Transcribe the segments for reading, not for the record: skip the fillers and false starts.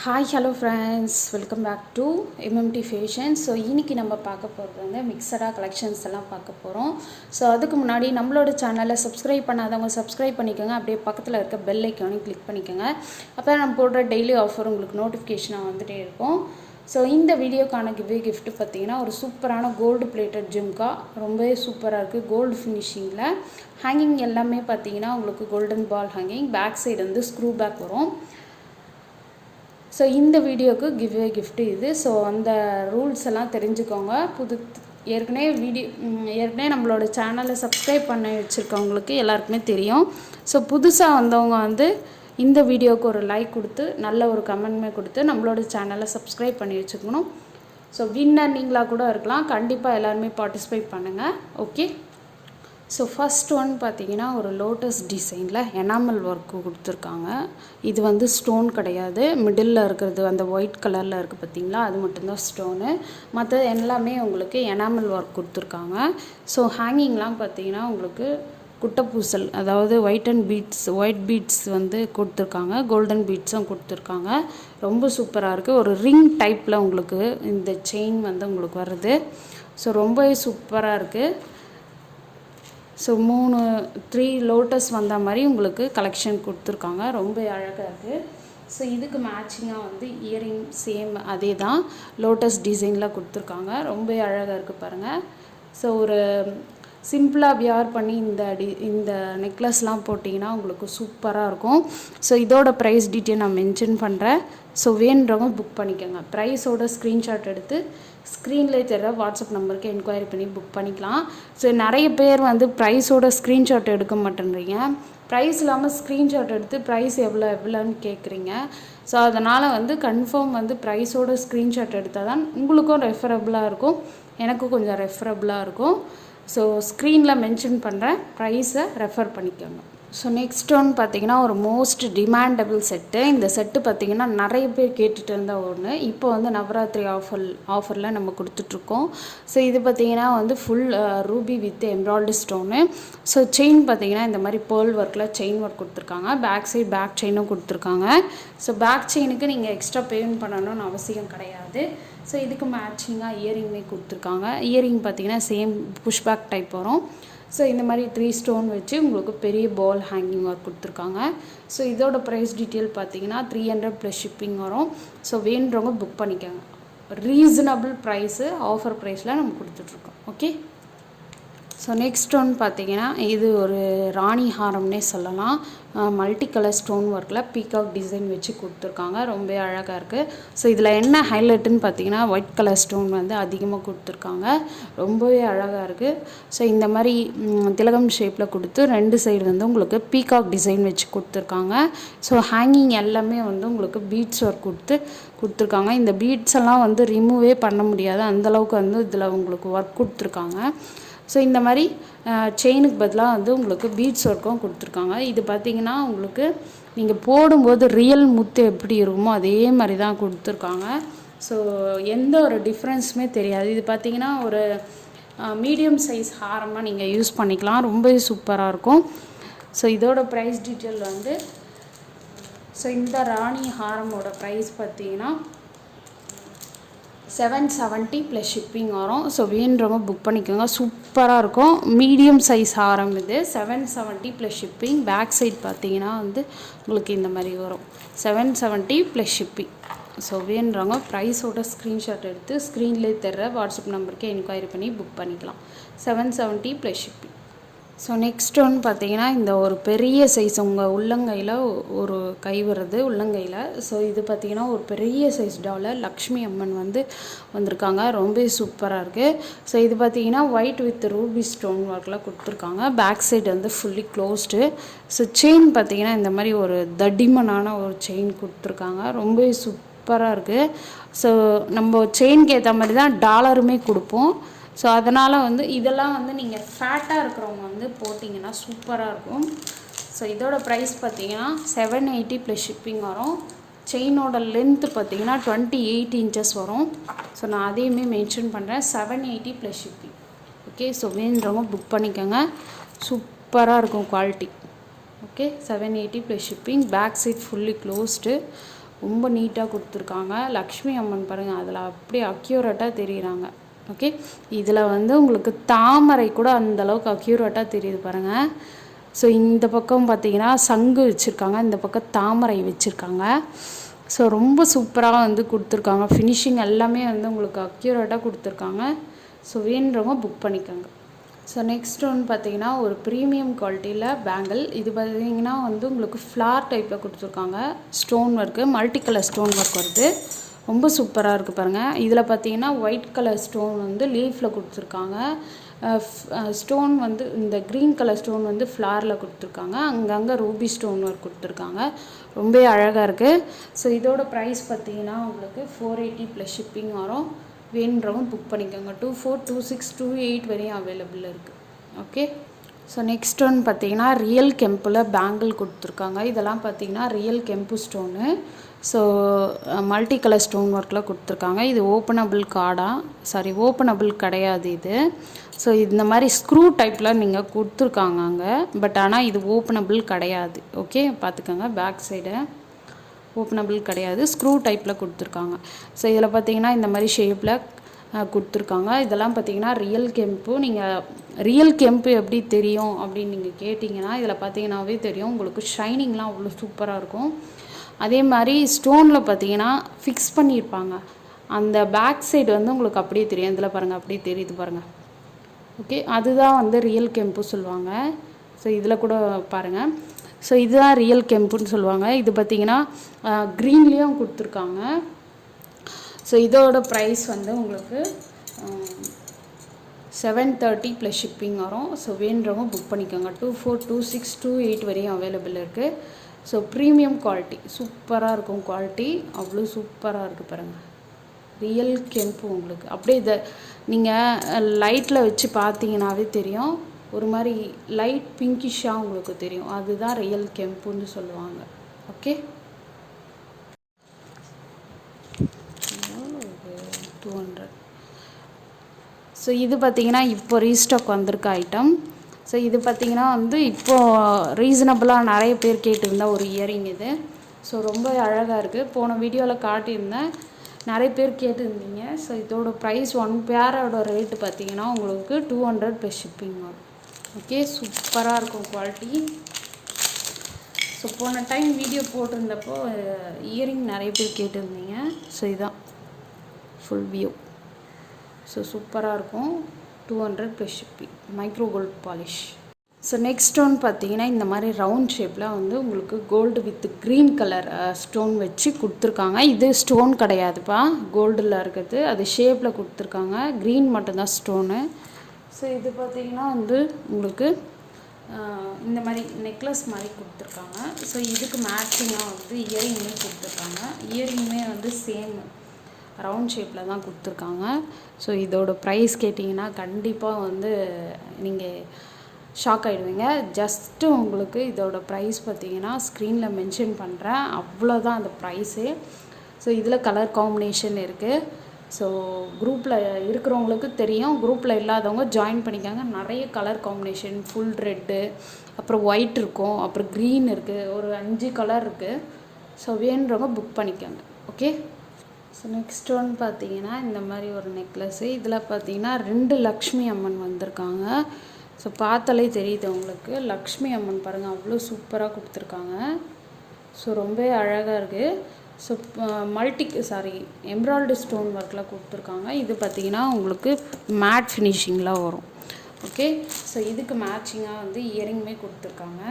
Hi hello friends, welcome back to MMT fashion. So இன்றைக்கி நம்ம பார்க்க போகிறது வந்து மிக்சடாக கலெக்ஷன்ஸ் எல்லாம் பார்க்க போகிறோம். ஸோ அதுக்கு முன்னாடி நம்மளோட சேனலை சப்ஸ்கிரைப் பண்ணாதவங்க சப்ஸ்கிரைப் பண்ணிக்கோங்க. அப்படியே பக்கத்தில் இருக்க பெல் ஐக்கானையும் கிளிக் பண்ணிக்கோங்க. அப்போ நம்ம போடுற டெய்லி ஆஃபர் உங்களுக்கு நோட்டிஃபிகேஷனாக வந்துகிட்டே இருக்கும். ஸோ இந்த வீடியோக்கான கிஃப்ட் பார்த்தீங்கன்னா ஒரு சூப்பரான கோல்டு பிளேட்டட் ஜிம்கா, ரொம்பவே சூப்பராக இருக்குது. கோல்டு ஃபினிஷிங்கில் ஹேங்கிங் எல்லாமே பார்த்தீங்கன்னா உங்களுக்கு golden ball hanging, back side வந்து ஸ்க்ரூ பேக் வரும். ஸோ இந்த வீடியோவுக்கு கிஃப்ட் இது. ஸோ அந்த ரூல்ஸ் எல்லாம் தெரிஞ்சுக்கோங்க. ஏற்கனவே நம்மளோட சேனலை சப்ஸ்கிரைப் பண்ணி வச்சுருக்கவங்களுக்கு எல்லாருக்குமே தெரியும். ஸோ புதுசாக வந்தவங்க வந்து இந்த வீடியோவுக்கு ஒரு லைக் கொடுத்து நல்ல ஒரு கமெண்ட்மே கொடுத்து நம்மளோட சேனலை சப்ஸ்கிரைப் பண்ணி வச்சுக்கணும். ஸோ வின்னர் நீங்களாக கூட இருக்கலாம். கண்டிப்பாக எல்லாருமே பார்ட்டிசிபேட் பண்ணுங்கள். ஓகே, ஸோ ஃபஸ்ட் ஒன் பார்த்தீங்கன்னா ஒரு லோட்டஸ் டிசைனில் எனாமல் ஒர்க்கு கொடுத்துருக்காங்க. இது வந்து ஸ்டோன் கிடையாது, மிடில் இருக்கிறது அந்த ஒயிட் கலரில் இருக்குது பார்த்தீங்களா, அது மட்டும்தான் ஸ்டோனு. மற்ற எல்லாமே உங்களுக்கு எனாமல் ஒர்க் கொடுத்துருக்காங்க. ஸோ ஹேங்கிங்லாம் பார்த்தீங்கன்னா உங்களுக்கு குட்டைப்பூசல், அதாவது ஒயிட் பீட்ஸ் வந்து கொடுத்துருக்காங்க, கோல்டன் பீட்ஸும் கொடுத்துருக்காங்க. ரொம்ப சூப்பராக இருக்குது. ஒரு ரிங் டைப்பில் உங்களுக்கு இந்த செயின் வந்து உங்களுக்கு வருது. ஸோ ரொம்பவே சூப்பராக இருக்குது. ஸோ 3 லோட்டஸ் வந்த மாதிரி உங்களுக்கு கலெக்ஷன் கொடுத்துருக்காங்க. ரொம்ப அழகாக இருக்குது. ஸோ இதுக்கு மேட்சிங்காக வந்து இயரிங் சேம் அதே தான் லோட்டஸ் டிசைனில் கொடுத்துருக்காங்க. ரொம்ப அழகாக இருக்குது பாருங்கள். ஸோ ஒரு சிம்பிளாக வியர் பண்ணி இந்த நெக்லஸ்லாம் போட்டிங்கன்னா உங்களுக்கு சூப்பராக இருக்கும். ஸோ இதோட ப்ரைஸ் டீட்டெயில் நான் மென்ஷன் பண்ணுறேன். ஸோ வேணுன்றவங்க புக் பண்ணிக்கோங்க. ப்ரைஸோட ஸ்க்ரீன்ஷாட் எடுத்து ஸ்க்ரீன்லேயே தெரியற வாட்ஸ்அப் நம்பருக்கு என்கொயரி பண்ணி புக் பண்ணிக்கலாம். ஸோ நிறைய பேர் வந்து ப்ரைஸோட ஸ்க்ரீன்ஷாட் எடுக்க மாட்டேன்றீங்க, ப்ரைஸ் இல்லாமல் ஸ்க்ரீன்ஷாட் எடுத்து ப்ரைஸ் எவ்வளோன்னு கேட்குறீங்க. ஸோ அதனால் வந்து கன்ஃபார்ம் வந்து ப்ரைஸோட ஸ்க்ரீன்ஷாட் எடுத்தால் தான் உங்களுக்கும் ரெஃபரபுளாக இருக்கும், எனக்கும் கொஞ்சம் ரெஃபரபுளாக இருக்கும். ஸோ ஸ்க்ரீனில் மென்ஷன் பண்ணுறேன், ப்ரைஸை ரெஃபர் பண்ணிக்கோங்க. ஸோ நெக்ஸ்ட் ஒன் பார்த்திங்கன்னா ஒரு மோஸ்ட் டிமாண்டபிள் செட்டு. இந்த செட்டு பார்த்திங்கன்னா நிறைய பேர் கேட்டுகிட்டு இருந்த ஒன்று. இப்போ வந்து நவராத்திரி ஆஃபரில் நம்ம கொடுத்துட்ருக்கோம். ஸோ இது பார்த்திங்கன்னா வந்து full ruby with embroidery stone. So chain பார்த்திங்கன்னா இந்த மாதிரி பேர்ல் ஒர்க்கில் செயின் ஒர்க் கொடுத்துருக்காங்க. பேக் செயினும் கொடுத்துருக்காங்க. ஸோ பேக் செயினுக்கு நீங்கள் எக்ஸ்ட்ரா பேமெண்ட் பண்ணணும்னு அவசியம் கிடையாது. ஸோ இதுக்கு மேட்சிங்காக இயரிங்குமே கொடுத்துருக்காங்க. இயரிங் பார்த்திங்கன்னா சேம் புஷ்பேக் டைப் வரும். ஸோ இந்த மாதிரி 3 ஸ்டோன் வச்சு உங்களுக்கு பெரிய பால் ஹேங்கிங் ஒர்க் கொடுத்துருக்காங்க. ஸோ இதோட ப்ரைஸ் டீட்டெயில் பார்த்தீங்கன்னா 300 ப்ளஸ் ஷிப்பிங் வரும். ஸோ வேணுன்றவங்க புக் பண்ணிக்கோங்க. ரீசனபிள் ப்ரைஸு, ஆஃபர் ப்ரைஸில் நம்ம கொடுத்துட்ருக்கோம். ஓகே, ஸோ நெக்ஸ்ட் ஒன் பார்த்தீங்கன்னா இது ஒரு ராணி ஹாரம்னே சொல்லலாம். மல்டி கலர் ஸ்டோன் ஒர்க்கில் பீகாக் டிசைன் வச்சு கொடுத்துருக்காங்க. ரொம்ப அழகாக இருக்குது. ஸோ இதில் என்ன ஹைலைட்டுன்னு பார்த்தீங்கன்னா ஒயிட் கலர் ஸ்டோன் வந்து அதிகமாக கொடுத்துருக்காங்க. ரொம்பவே அழகாக இருக்குது. ஸோ இந்த மாதிரி திலகம் ஷேப்பில் கொடுத்து 2 சைடு வந்து உங்களுக்கு பீகாக் டிசைன் வச்சு கொடுத்துருக்காங்க. ஸோ ஹேங்கிங் எல்லாமே வந்து உங்களுக்கு பீட்ஸ் ஒர்க் கொடுத்துருக்காங்க. இந்த பீட்ஸ் எல்லாம் வந்து ரிமூவே பண்ண முடியாது, அந்தளவுக்கு வந்து இதில் உங்களுக்கு ஒர்க் கொடுத்துருக்காங்க. ஸோ இந்த மாதிரி செயினுக்கு பதிலாக வந்து உங்களுக்கு பீட்ஸ் ஒர்க்கும் கொடுத்துருக்காங்க. இது பார்த்திங்கன்னா உங்களுக்கு நீங்கள் போடும்போது ரியல் முத்து எப்படி இருக்குமோ அதே மாதிரி தான் கொடுத்துருக்காங்க. ஸோ எந்த ஒரு டிஃப்ரென்ஸுமே தெரியாது. இது பார்த்திங்கன்னா ஒரு மீடியம் சைஸ் ஹாரமாக நீங்கள் யூஸ் பண்ணிக்கலாம். ரொம்ப சூப்பராக இருக்கும். ஸோ இதோட ப்ரைஸ் டீட்டெயில் வந்து இந்த ராணி ஹாரமோட ப்ரைஸ் பார்த்திங்கன்னா 770 ப்ளஸ் ஷிப்பிங் வரும். ஸோ வேணுன்றவங்க புக் பண்ணிக்கோங்க. சூப்பராக இருக்கும். மீடியம் சைஸ் ஹாரம் இது. 770 ப்ளஸ் ஷிப்பிங். பேக் சைட் பார்த்தீங்கன்னா வந்து உங்களுக்கு இந்த மாதிரி வரும். 770 ப்ளஸ் ஷிப்பிங். ஸோ வேணுன்றவங்க ப்ரைஸோட ஸ்க்ரீன்ஷாட் எடுத்து ஸ்க்ரீன்லேயே தர்ற வாட்ஸ்அப் நம்பருக்கு என்கொயரி பண்ணி புக் பண்ணிக்கலாம். 770 plus shipping. So next one பார்த்தீங்கன்னா இந்த ஒரு பெரிய சைஸ் உங்கள் உள்ளங்கையில் ஒரு கை வருது உள்ளங்கையில். ஸோ இது பார்த்திங்கன்னா ஒரு பெரிய சைஸ் டாலர் லக்ஷ்மி அம்மன் வந்து வந்திருக்காங்க. ரொம்ப சூப்பராக இருக்குது. ஸோ இது பார்த்திங்கன்னா ஒயிட் வித் ரூபி ஸ்டோன் ஒர்க்கில் கொடுத்துருக்காங்க. பேக் சைடு வந்து ஃபுல்லி க்ளோஸ்டு. ஸோ செயின் பார்த்திங்கன்னா இந்த மாதிரி ஒரு தடிமனான ஒரு செயின் கொடுத்துருக்காங்க. ரொம்ப சூப்பராக இருக்குது. ஸோ நம்ம செயினுக்கு ஏற்ற மாதிரி தான் டாலருமே கொடுப்போம். ஸோ அதனால் வந்து இதெல்லாம் வந்து நீங்கள் ஃபேட்டாக இருக்கிறவங்க வந்து போட்டிங்கன்னா சூப்பராக இருக்கும். ஸோ இதோட ப்ரைஸ் பார்த்தீங்கன்னா 780 ப்ளஸ் ஷிப்பிங் வரும். செயினோட லென்த்து பார்த்தீங்கன்னா 28 இன்ச்சஸ் வரும். ஸோ நான் அதையுமே மென்ஷன் பண்ணுறேன். 780 ப்ளஸ் ஷிப்பிங். ஓகே, ஸோ வேணுன்றவங்க புக் பண்ணிக்கோங்க. சூப்பராக இருக்கும் quality. Okay, 780 plus shipping. Back side fully closed. ரொம்ப நீட்டாக கொடுத்துருக்காங்க. லக்ஷ்மி அம்மன் பாருங்கள், அதில் அப்படியே அக்யூரேட்டாக தெரியுறாங்க. ஓகே, இதில் வந்து உங்களுக்கு தாமரை கூட அந்தளவுக்கு அக்யூரேட்டாக தெரியுது பாருங்கள். ஸோ இந்த பக்கம் பார்த்திங்கன்னா சங்கு வச்சுருக்காங்க, இந்த பக்கம் தாமரை வச்சுருக்காங்க. ஸோ ரொம்ப சூப்பராக வந்து கொடுத்துருக்காங்க. ஃபினிஷிங் எல்லாமே வந்து உங்களுக்கு அக்யூரேட்டாக கொடுத்துருக்காங்க. ஸோ வேணுறவங்க புக் பண்ணிக்கோங்க. ஸோ நெக்ஸ்ட் ஒன்று பார்த்திங்கன்னா ஒரு ப்ரீமியம் குவாலிட்டியில் பேங்கிள். இது பார்த்திங்கன்னா வந்து உங்களுக்கு ஃப்ளார் டைப்பில் கொடுத்துருக்காங்க. Stone work, multi colour stone work வருது. ரொம்ப சூப்பராக இருக்குது பாருங்கள். இதில் பார்த்திங்கன்னா ஒயிட் கலர் ஸ்டோன் வந்து லீஃபில் கொடுத்துருக்காங்க. ஸ்டோன் வந்து இந்த க்ரீன் கலர் ஸ்டோன் வந்து ஃப்ளாரில் கொடுத்துருக்காங்க. அங்கங்கே ரூபி ஸ்டோன் ஒர்க் கொடுத்துருக்காங்க. ரொம்ப அழகாக இருக்குது. ஸோ இதோட ப்ரைஸ் பார்த்திங்கன்னா உங்களுக்கு 480 ப்ளஸ் ஷிப்பிங் வரும். வேணுன்றவங்க புக் பண்ணிக்கோங்க. 24, 26, 28 வரையும் அவைலபிள் இருக்குது. ஓகே, ஸோ நெக்ஸ்ட் ஒன்று பார்த்திங்கன்னா ரியல் கெம்பில் பேங்கிள் கொடுத்துருக்காங்க. இதெல்லாம் பார்த்திங்கன்னா ரியல் கெம்பு stone. So multi colour stone ஒர்க்கில் கொடுத்துருக்காங்க. இது ஓப்பனபிள் ஓப்பனபிள் கிடையாது இது. ஸோ இந்த மாதிரி ஸ்க்ரூ டைப்பில் நீங்கள் கொடுத்துருக்காங்க அங்கே. பட் ஆனால் இது ஓப்பனபிள் கிடையாது. ஓகே, பார்த்துக்கோங்க. பேக் சைடு ஓப்பனபிள் கிடையாது, ஸ்க்ரூ டைப்பில் கொடுத்துருக்காங்க. ஸோ இதில் பார்த்தீங்கன்னா இந்த மாதிரி ஷேப்பில் கொடுத்துருக்காங்க. இதெல்லாம் பார்த்தீங்கன்னா ரியல் கெம்பு. நீங்கள் ரியல் கெம்பு எப்படி தெரியும் அப்படின்னு நீங்கள் கேட்டிங்கன்னா இதில் பார்த்தீங்கன்னாவே தெரியும். உங்களுக்கு ஷைனிங்லாம் அவ்வளோ சூப்பராக இருக்கும். அதே மாதிரி ஸ்டோனில் பார்த்தீங்கன்னா ஃபிக்ஸ் பண்ணியிருப்பாங்க. அந்த பேக் சைடு வந்து உங்களுக்கு அப்படியே தெரியும். இதில் பாருங்கள், அப்படியே தெரியுது பாருங்கள். ஓகே, அதுதான் வந்து ரியல் கெம்பு சொல்லுவாங்க. ஸோ இதில் கூட பாருங்கள். ஸோ இதுதான் ரியல் கெம்புன்னு சொல்லுவாங்க. இது பார்த்திங்கன்னா க்ரீன்லேயும் கொடுத்துருக்காங்க. ஸோ இதோட ப்ரைஸ் வந்து உங்களுக்கு 730 ப்ளஸ் ஷிப்பிங் வரும். ஸோ வேணுறவங்க புக் பண்ணிக்கோங்க. 24, 26, 28 வரையும் அவைலபிள் இருக்குது. ஸோ ப்ரீமியம் குவாலிட்டி சூப்பராக இருக்கும். குவாலிட்டி அவ்வளோ சூப்பராக இருக்குது பாருங்கள். ரியல் கெம்பு உங்களுக்கு அப்படியே இதை நீங்கள் லைட்டில் வச்சு பார்த்தீங்கன்னாவே தெரியும். ஒரு மாதிரி லைட் பிங்கிஷாக உங்களுக்கு தெரியும். அதுதான் ரியல் கெம்புன்னு சொல்லுவாங்க. ஓகே, 200. ஸோ இது பார்த்திங்கன்னா இப்போ ரீஸ்டாக் வந்திருக்க ஐட்டம். ஸோ இது பார்த்திங்கன்னா வந்து இப்போது ரீசனபிளாக நிறைய பேர் கேட்டிருந்தா ஒரு இயரிங் இது. ஸோ ரொம்ப அழகாக இருக்குது. போன வீடியோவில் காட்டியிருந்தேன், நிறைய பேர் கேட்டிருந்தீங்க. ஸோ இதோட ப்ரைஸ் 1 பேரோட ரேட்டு பார்த்திங்கன்னா உங்களுக்கு 200 ப்ளஸ் ஷிப்பிங் வரும். ஓகே, சூப்பராக இருக்கும் குவாலிட்டி. ஸோ போன டைம் வீடியோ போட்டிருந்தப்போ இயரிங் நிறைய பேர் கேட்டிருந்தீங்க. ஸோ இதுதான் ஃபுல் வியூ. ஸோ சூப்பராக இருக்கும். 200 plus shipping, micro gold polish. So next one பார்த்தீங்கன்னா இந்த மாதிரி ரவுண்ட் ஷேப்பில் வந்து உங்களுக்கு gold with green colour stone வச்சு கொடுத்துருக்காங்க. இது ஸ்டோன் கிடையாதுப்பா, கோல்டில் இருக்கிறது. அது ஷேப்பில் கொடுத்துருக்காங்க. க்ரீன் மட்டும்தான் ஸ்டோனு. ஸோ இது பார்த்திங்கன்னா வந்து உங்களுக்கு இந்த மாதிரி நெக்லஸ் மாதிரி கொடுத்துருக்காங்க. ஸோ இதுக்கு மேட்சிங்காக வந்து இயரிங்குமே கொடுத்துருக்காங்க. இயரிங்குமே வந்து சேம் ரவுண்ட் ஷேப்பில் தான் கொடுத்துருக்காங்க. ஸோ இதோட ப்ரைஸ் கேட்டிங்கன்னா கண்டிப்பாக வந்து நீங்கள் ஷாக் ஆகிடுவீங்க. ஜஸ்ட்டு உங்களுக்கு இதோட ப்ரைஸ் பார்த்தீங்கன்னா ஸ்க்ரீனில் மென்ஷன் பண்ணுறேன், அவ்வளோதான் அந்த ப்ரைஸே. ஸோ இதில் கலர் காம்பினேஷன் இருக்குது. ஸோ குரூப்பில் இருக்கிறவங்களுக்கு தெரியும், குரூப்பில் இல்லாதவங்க ஜாயின் பண்ணிக்காங்க. நிறைய கலர் காம்பினேஷன், ஃபுல் ரெட்டு, அப்புறம் ஒயிட் இருக்கும், அப்புறம் க்ரீன் இருக்குது, ஒரு 5 கலர் இருக்குது. ஸோ வேணுறவங்க புக் பண்ணிக்கோங்க. ஓகே, ஸோ நெக்ஸ்ட் ஒன் பார்த்தீங்கன்னா இந்த மாதிரி ஒரு நெக்லஸ்ஸு. இதில் பார்த்தீங்கன்னா 2 லக்ஷ்மி அம்மன் வந்திருக்காங்க. ஸோ பார்த்தாலே தெரியுது உங்களுக்கு. லக்ஷ்மி அம்மன் பாருங்கள், அவ்வளோ சூப்பராக கொடுத்துருக்காங்க. ஸோ ரொம்ப அழகாக இருக்குது. ஸோ எம்ப்ராய்டரி ஸ்டோன் ஒர்க்கில் கொடுத்துருக்காங்க. இது பார்த்திங்கன்னா உங்களுக்கு மேட் ஃபினிஷிங்கில் வரும். ஓகே, ஸோ இதுக்கு மேட்சிங்காக வந்து இயரிங்குமே கொடுத்துருக்காங்க.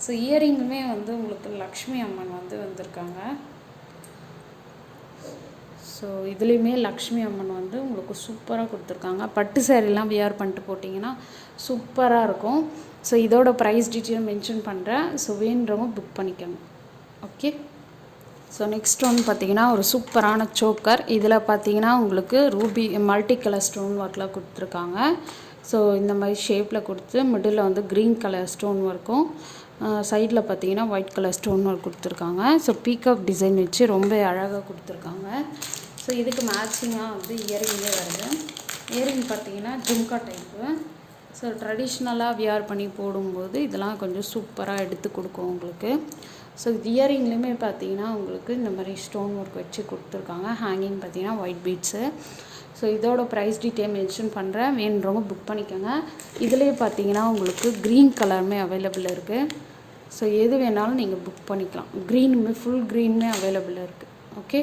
ஸோ இயரிங்குமே வந்து உங்களுக்கு லக்ஷ்மி அம்மன் வந்து வந்திருக்காங்க. ஸோ இதுலேயுமே லக்ஷ்மி அம்மன் வந்து உங்களுக்கு சூப்பராக கொடுத்துருக்காங்க. பட்டு சேரீலாம் வியர் பண்ணிட்டு போட்டிங்கன்னா சூப்பராக இருக்கும். ஸோ இதோட ப்ரைஸ் டீட்டெயில் மென்ஷன் பண்ணுறேன். ஸோ வேணுறவங்க புக் பண்ணிக்கோங்க. ஓகே, ஸோ நெக்ஸ்ட் ஒன்று பார்த்தீங்கன்னா ஒரு சூப்பரான சோக்கர். இதில் பார்த்தீங்கன்னா உங்களுக்கு ரூபி மல்டி கலர் ஸ்டோன் ஒர்க்கில் கொடுத்துருக்காங்க. ஸோ இந்த மாதிரி ஷேப்பில் கொடுத்து மிடில் வந்து க்ரீன் கலர் ஸ்டோன் ஒர்க்கும், சைடில் பார்த்தீங்கன்னா ஒயிட் கலர் ஸ்டோன் ஒர்க் கொடுத்துருக்காங்க. ஸோ பீகாக் டிசைன் வச்சு ரொம்ப அழகாக கொடுத்துருக்காங்க. ஸோ இதுக்கு மேட்சிங்காக வந்து இயரிங்கே வருது. இயரிங் பார்த்தீங்கன்னா ஜும்கா டைப்பு. ஸோ ட்ரெடிஷ்னலாக வியர் பண்ணி போடும்போது இதெல்லாம் கொஞ்சம் சூப்பராக எடுத்து கொடுக்கும் உங்களுக்கு. ஸோ இயரிங்லேயுமே பார்த்தீங்கன்னா உங்களுக்கு இந்த மாதிரி ஸ்டோன் ஒர்க் வச்சு கொடுத்துருக்காங்க. ஹேங்கிங் பார்த்தீங்கன்னா ஒயிட் பீட்ஸு. ஸோ இதோட ப்ரைஸ் டீட்டெயில் மென்ஷன் பண்ணுறேன், வேணுறவங்க புக் பண்ணிக்கோங்க. இதுலேயே பார்த்தீங்கன்னா உங்களுக்கு க்ரீன் கலருமே அவைலபிள் இருக்குது. ஸோ எது வேணாலும் நீங்கள் புக் பண்ணிக்கலாம். க்ரீனுமே ஃபுல் க்ரீனுமே அவைலபிள் இருக்குது. ஓகே.